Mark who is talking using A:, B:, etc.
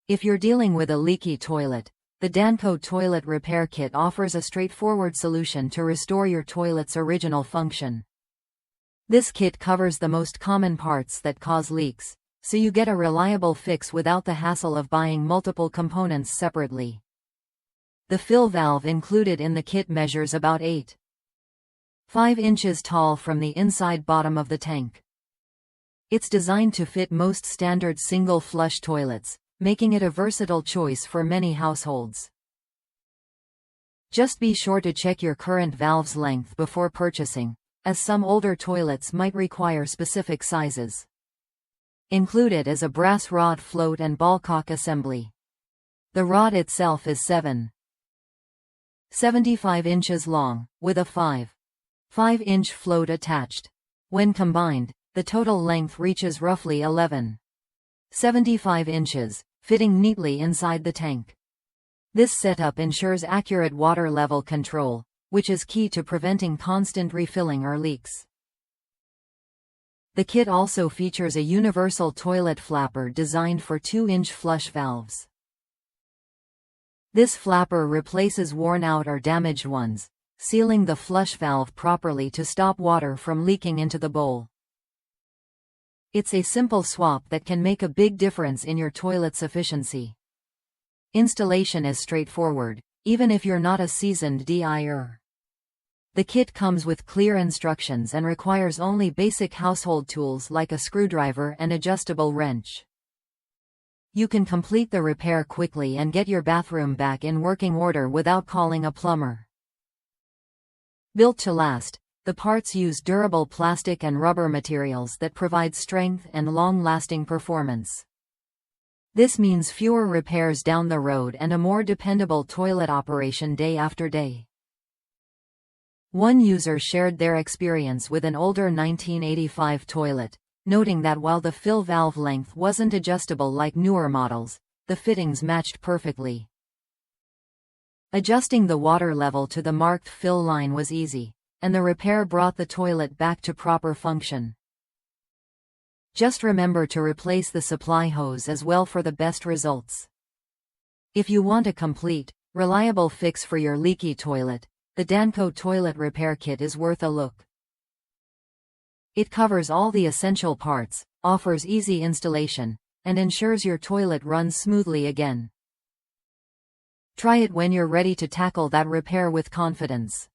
A: If you're dealing with a leaky toilet, the Danco Toilet Repair Kit offers a straightforward solution to restore your toilet's original function. This kit covers the most common parts that cause leaks, so you get a reliable fix without the hassle of buying multiple components separately. The fill valve included in the kit measures about 8.5 inches tall from the inside bottom of the tank. It's designed to fit most standard single-flush toilets, making it a versatile choice for many households. Just be sure to check your current valve's length before purchasing, as some older toilets might require specific sizes. Included is a brass rod float and ballcock assembly. The rod itself is 7.75 inches long, with a 5.5-inch float attached. When combined, the total length reaches roughly 11.75 inches, fitting neatly inside the tank. This setup ensures accurate water level control, which is key to preventing constant refilling or leaks. The kit also features a universal toilet flapper designed for 2-inch flush valves. This flapper replaces worn-out or damaged ones, sealing the flush valve properly to stop water from leaking into the bowl. It's a simple swap that can make a big difference in your toilet's efficiency. Installation is straightforward, even if you're not a seasoned DIYer. The kit comes with clear instructions and requires only basic household tools like a screwdriver and adjustable wrench. You can complete the repair quickly and get your bathroom back in working order without calling a plumber. Built to last, the parts use durable plastic and rubber materials that provide strength and long-lasting performance. This means fewer repairs down the road and a more dependable toilet operation day after day. One user shared their experience with an older 1985 toilet, noting that while the fill valve length wasn't adjustable like newer models, the fittings matched perfectly. Adjusting the water level to the marked fill line was easy, and the repair brought the toilet back to proper function. Just remember to replace the supply hose as well for the best results. If you want a complete, reliable fix for your leaky toilet, the Danco Toilet Repair Kit is worth a look. It covers all the essential parts, offers easy installation, and ensures your toilet runs smoothly again. Try it when you're ready to tackle that repair with confidence.